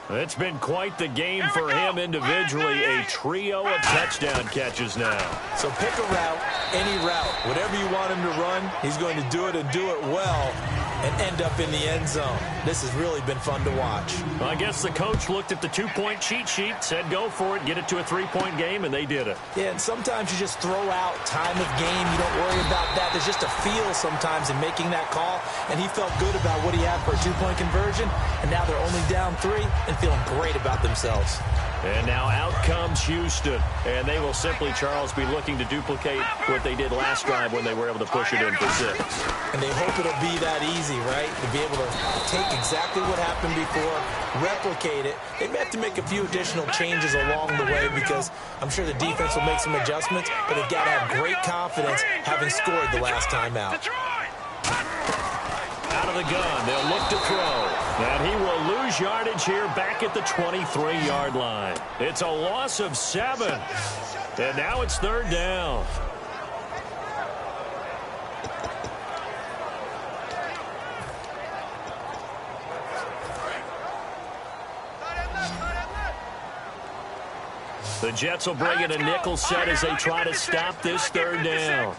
It's been quite the game for him individually. A trio of touchdown catches now. So pick a route, any route. Whatever you want him to run, he's going to do it and do it well and end up in the end zone. This has really been fun to watch. Well, I guess the coach looked at the 2-point cheat sheet, said go for it, get it to a 3-point game, and they did it. Yeah, and sometimes you just throw out time of game. You don't worry about that. There's just a feel sometimes in making that call, and he felt good about what he had for a 2-point conversion, and now they're only down 3 and feeling great about themselves. And now out comes Houston, and they will simply, Charles, be looking to duplicate what they did last drive when they were able to push it in for 6. And they hope it'll be that easy, right? To be able to take exactly what happened before, replicate it. They may have to make a few additional changes along the way because I'm sure the defense will make some adjustments, but they've got to have great confidence having scored the last time out. Out of the gun, they'll look to throw. And he will lose yardage here back at the 23-yard line. It's a loss of 7. And now it's 3rd down. The Jets will bring in a nickel set as they try to stop this 3rd down.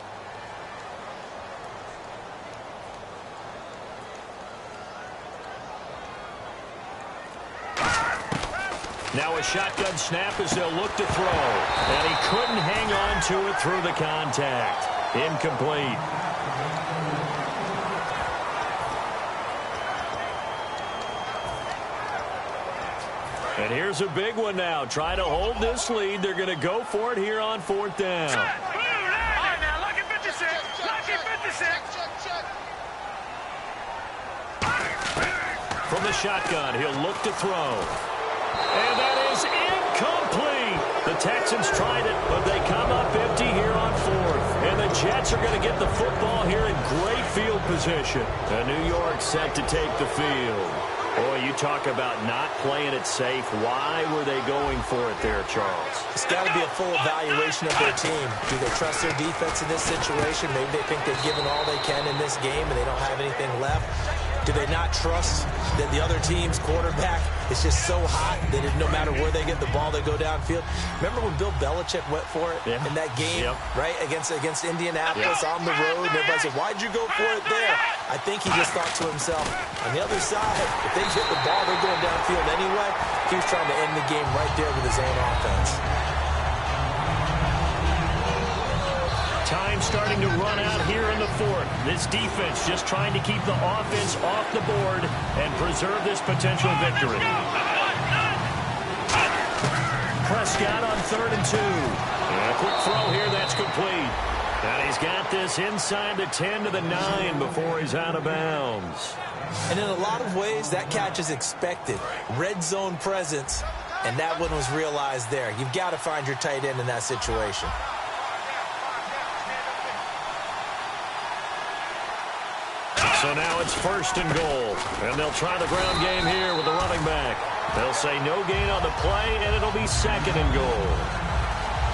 Now a shotgun snap as they'll look to throw. And he couldn't hang on to it through the contact. Incomplete. And here's a big one now. Try to hold this lead. They're going to go for it here on 4th down. All right, now, lucky 56. Lucky 56. From the shotgun, he'll look to throw. And that is incomplete. The Texans tried it, but they come up empty here on 4th. And the Jets are going to get the football here in great field position. And New York set to take the field. Boy, you talk about not playing it safe. Why were they going for it there, Charles? It's got to be a full evaluation of their team. Do they trust their defense in this situation? Maybe they think they've given all they can in this game and they don't have anything left. Do they not trust that the other team's quarterback is just so hot that no matter where they get the ball, they go downfield? Remember when Bill Belichick went for it in that game, right, against Indianapolis on the road? And everybody said, why'd you go for it there? I think he just thought to himself, on the other side, if they get the ball, they're going downfield anyway. He was trying to end the game right there with his own offense. Time starting to run out here in the 4th. This defense just trying to keep the offense off the board and preserve this potential victory. Prescott on 3rd and 2. And a quick throw here, that's complete. And he's got this inside the 10 to the 9 before he's out of bounds. And in a lot of ways, that catch is expected. Red zone presence, and that one was realized there. You've got to find your tight end in that situation. So now it's 1st and goal. And they'll try the ground game here with the running back. They'll say no gain on the play, and it'll be 2nd and goal.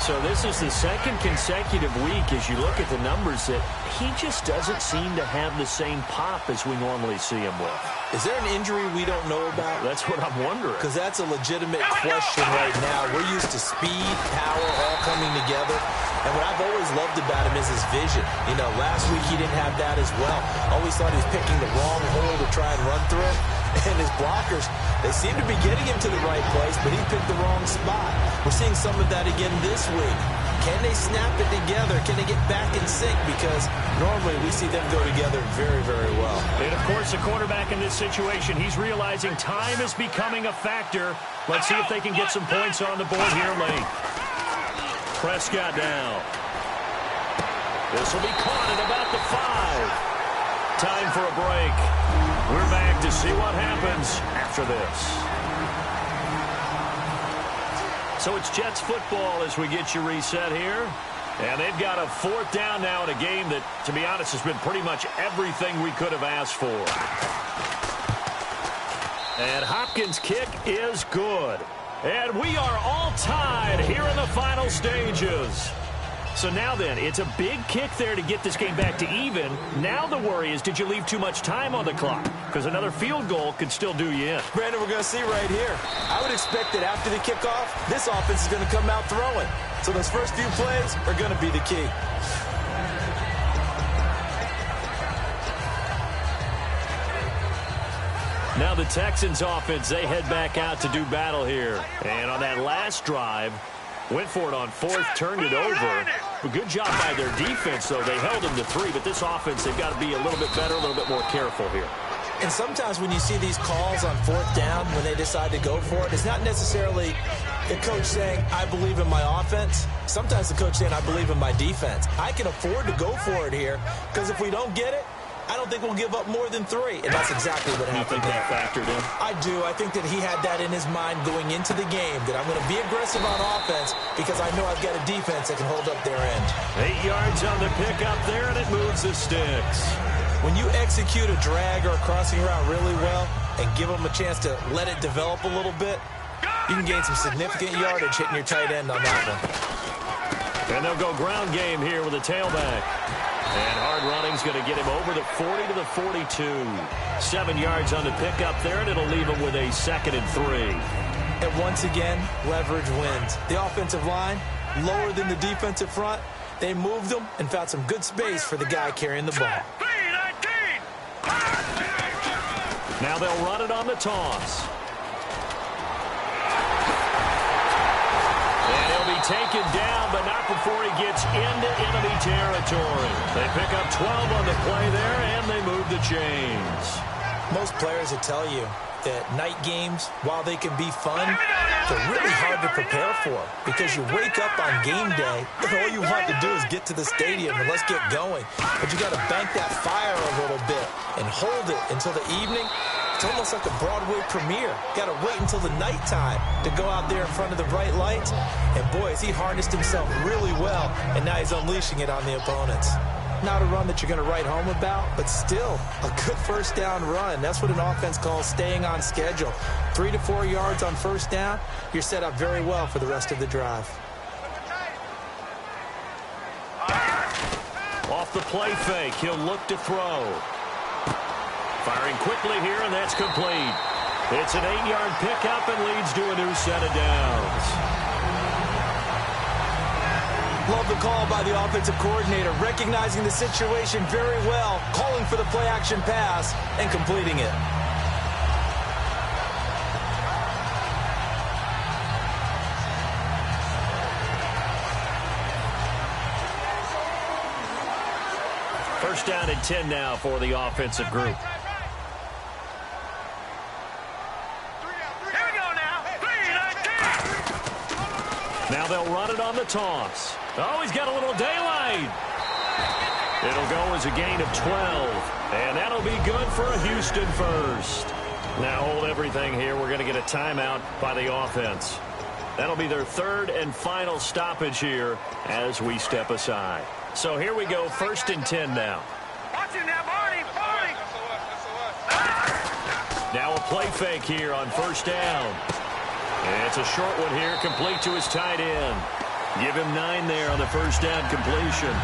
So this is the 2nd consecutive week as you look at the numbers that he just doesn't seem to have the same pop as we normally see him with. Is there an injury we don't know about? That's what I'm wondering. Because that's a legitimate question right now. We're used to speed, power, all coming together. And what I've always loved about him is his vision. You know, last week he didn't have that as well. Always thought he was picking the wrong hole to try and run through. And his blockers, they seem to be getting him to the right place, but he picked the wrong spot. We're seeing some of that again this week. Can they snap it together? Can they get back in sync? Because normally we see them go together very, very well. And, of course, the quarterback in this situation, he's realizing time is becoming a factor. Let's see if they can get some points on the board here late. Prescott down. This will be caught at about the 5. Time for a break. We're back to see what happens after this. So it's Jets football as we get you reset here. And they've got a 4th down now in a game that, to be honest, has been pretty much everything we could have asked for. And Hopkins' kick is good. And we are all tied here in the final stages. So now then, it's a big kick there to get this game back to even. Now the worry is, did you leave too much time on the clock? Because another field goal could still do you in. Brandon, we're going to see right here. I would expect that after the kickoff, this offense is going to come out throwing. So those first few plays are going to be the key. Now the Texans offense, they head back out to do battle here. And on that last drive, went for it on 4th, turned it over. A good job by their defense, though. They held them to 3, but this offense, they've got to be a little bit better, a little bit more careful here. And sometimes when you see these calls on 4th down, when they decide to go for it, it's not necessarily the coach saying, I believe in my offense. Sometimes the coach saying, I believe in my defense. I can afford to go for it here, because if we don't get it, I don't think we'll give up more than 3. And that's exactly what happened. You think that factored in? I do. I think that he had that in his mind going into the game, that I'm going to be aggressive on offense because I know I've got a defense that can hold up their end. 8 yards on the pickup there, and it moves the sticks. When you execute a drag or a crossing route really well and give them a chance to let it develop a little bit, you can gain some significant yardage hitting your tight end on that one. And they'll go ground game here with a tailback. And hard running's going to get him over the 40 to the 42. 7 yards on the pickup there, and it'll leave him with a 2nd and 3. And once again, leverage wins. The offensive line, lower than the defensive front. They moved them and found some good space for the guy carrying the ball. Now they'll run it on the toss. And he'll be taken down, but not before he gets into enemy territory. They pick up 12 on the play there, and they move the chains. Most players will tell you that night games, while they can be fun, they're really hard to prepare for because you wake up on game day and all you want to do is get to the stadium and let's get going. But you got to bank that fire a little bit and hold it until the evening. It's almost like a Broadway premiere. Got to wait until the nighttime to go out there in front of the bright lights. And boy, has he harnessed himself really well, and now he's unleashing it on the opponents. Not a run that you're going to write home about, but still a good first down run. That's what an offense calls staying on schedule. 3 to 4 yards on first down, you're set up very well for the rest of the drive. Off the play fake, he'll look to throw. Firing quickly here, and that's complete. It's an 8-yard pickup and leads to a new set of downs. Love the call by the offensive coordinator, recognizing the situation very well, calling for the play-action pass, and completing it. First down and 10 now for the offensive group. Now they'll run it on the toss. Oh, he's got a little daylight. It'll go as a gain of 12, and that'll be good for a Houston first. Now hold everything here. We're going to get a timeout by the offense. That'll be their third and final stoppage here as we step aside. So here we go, 1st and 10 now. Watch it now, Barney. Now a play fake here on 1st down. And it's a short one here, complete to his tight end. Give him 9 there on the 1st down completion.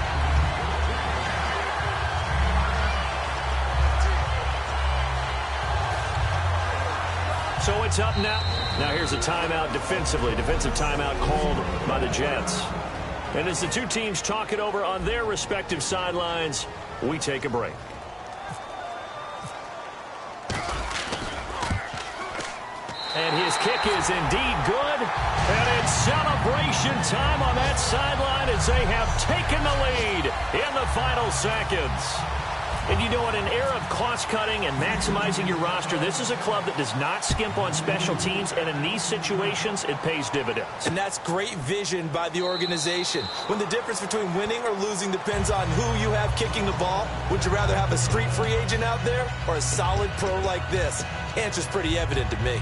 So it's up now. Now here's a timeout defensively. Defensive timeout called by the Jets. And as the two teams talk it over on their respective sidelines, we take a break. And his kick is indeed good. And it's celebration time on that sideline as they have taken the lead in the final seconds. And you know, in an era of cost-cutting and maximizing your roster, this is a club that does not skimp on special teams, and in these situations, it pays dividends. And that's great vision by the organization. When the difference between winning or losing depends on who you have kicking the ball, would you rather have a street free agent out there or a solid pro like this? Answer's pretty evident to me.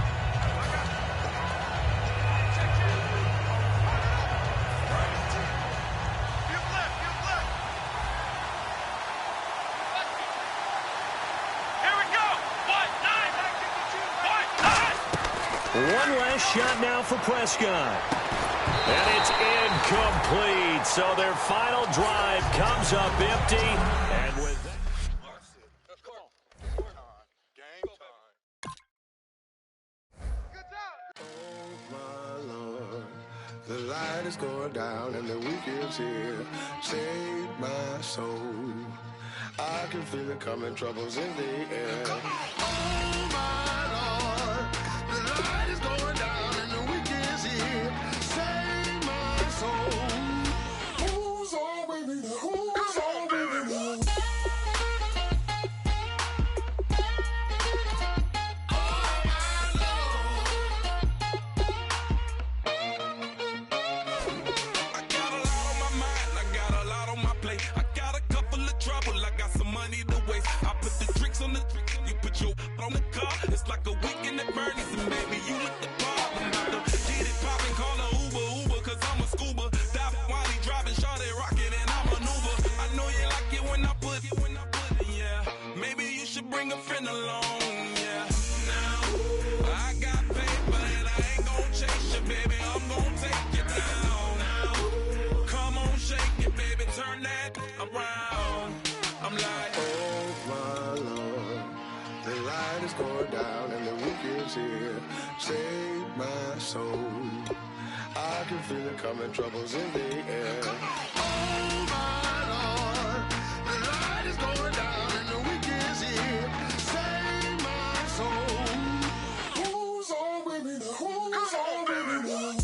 One last shot now for Prescott. And it's incomplete. So their final drive comes up empty. And with that... Oh, my Lord, the light is going down and the weekend's here. Save my soul. I can feel it coming, troubles in the air. Oh, my Lord, the light is going down and the weekend's here. Save my soul. Who's on with me? Who's on with me? On the car, it's like a weekend at Bernie's, and baby, you look the part. I'm about to get it poppin', call a Uber, cause I'm a scuba. Dive while he driving, shawty rockin', and I maneuver. I know you like it when I put it, yeah. Maybe you should bring a friend along, yeah. Now, I got paper, and I ain't gon' chase you, baby, I'm gon' take you down. Now, come on, shake it, baby, turn that around. I'm like, oh my Lord, the light is going down and the weekend's here. Save my soul. I can feel it coming, troubles in the air. Oh my Lord, the light is going down and the weekend's here. Save my soul. Who's on with me now? Who's on with me now?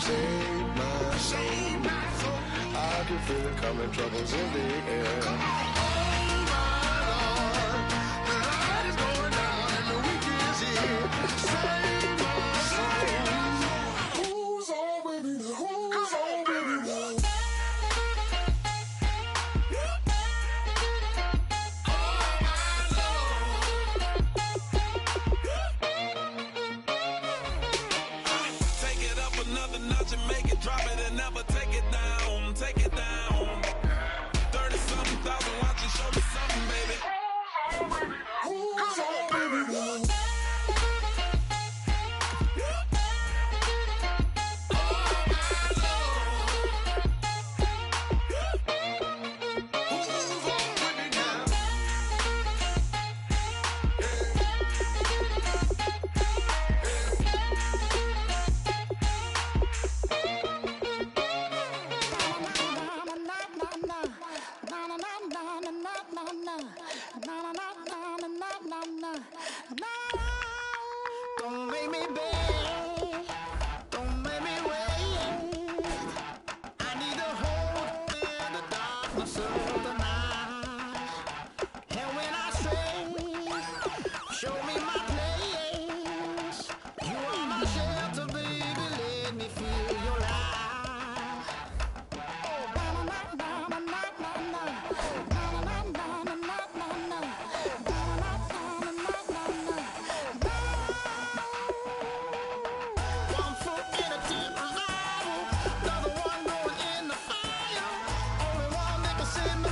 Save my soul. I can feel it coming, troubles in the air. Oh my Lord, the light is going down and the weekend's here. Save my soul. Who's on with me now? Who's on with me now? Make it, drop it, and never take it down. Take it down. 30-something thousand watching, show me something, baby. Who's on, baby? of the night. And when I stray, show me my place. You are my shelter, baby, let me feel your light. One foot in a deep revival, another one going in the fire. Only one that can send me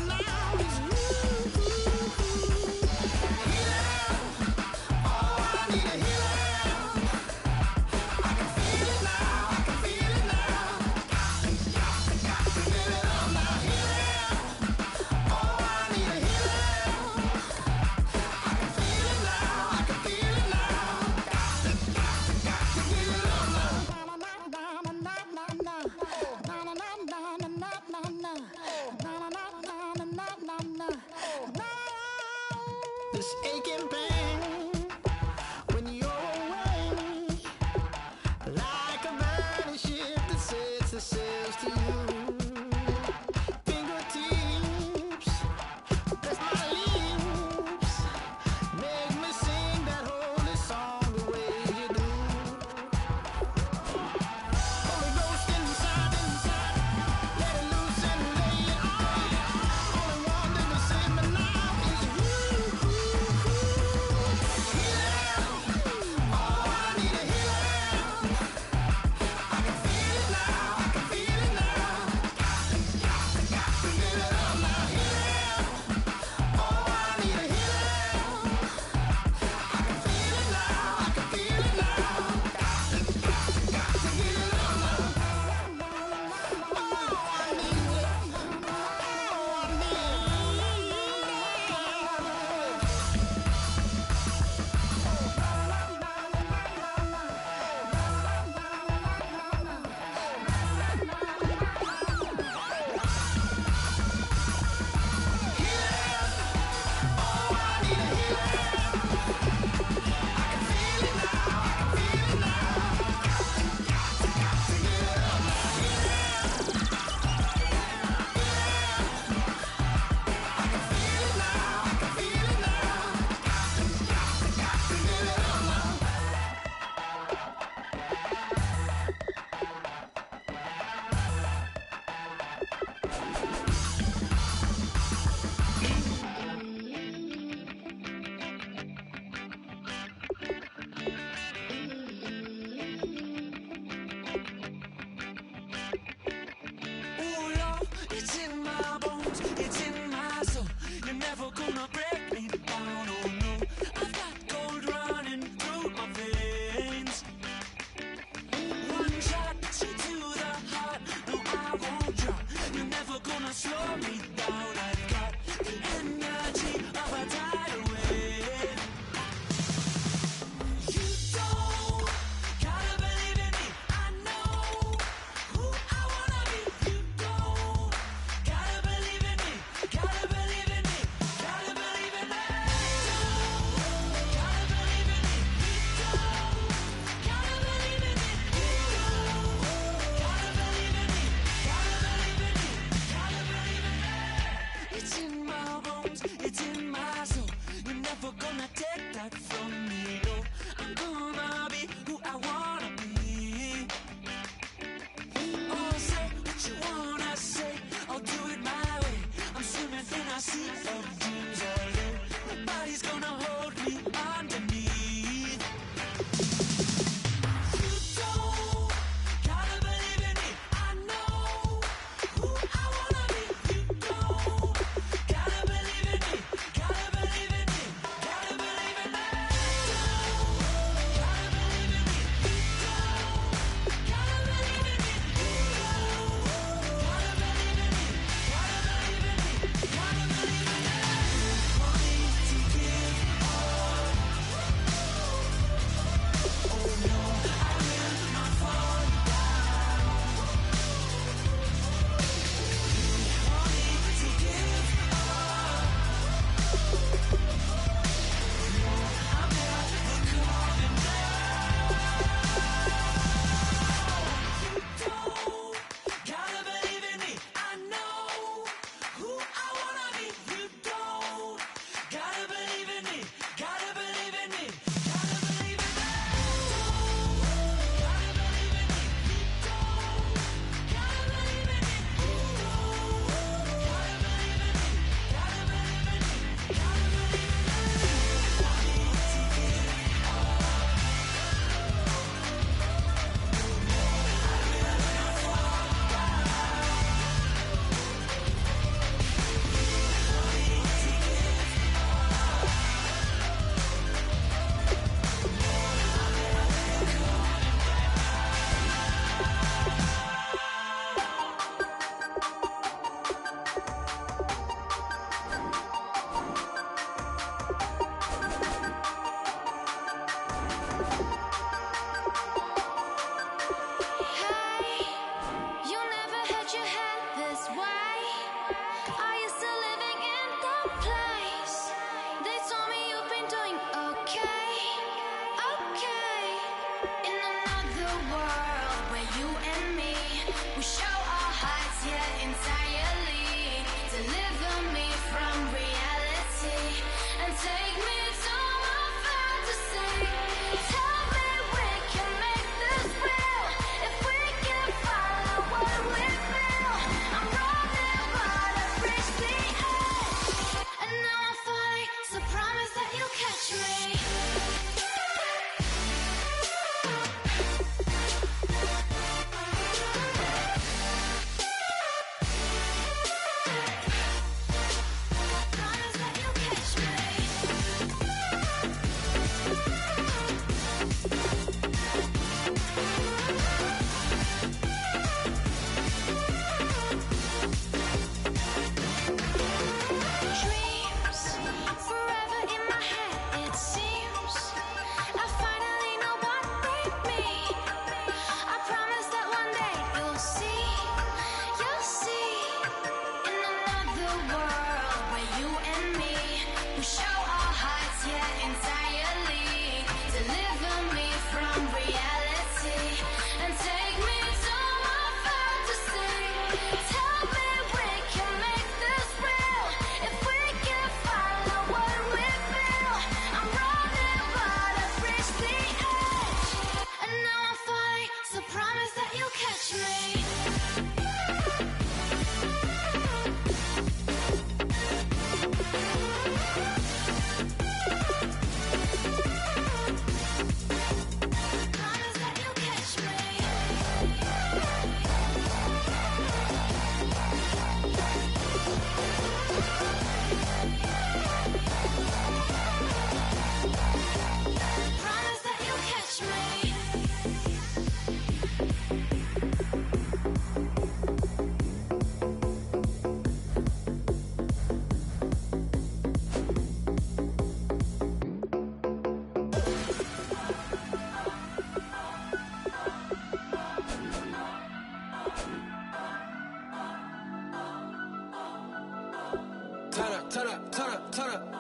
Turn up, turn up, turn up, turn up.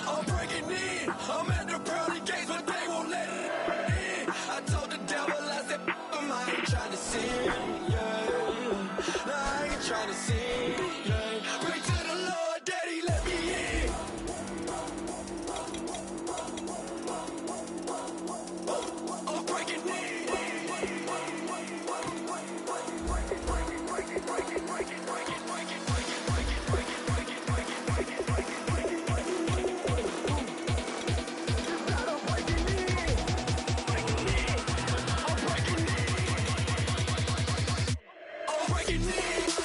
I'm breaking in. I'm at the pearly gates, but they won't let it in. I told the devil, I said, I ain't trying to sin, yeah. No, I ain't trying to sin, yeah. Pray to the Lord, Daddy, let me in. I'm breaking in. I'm breaking in.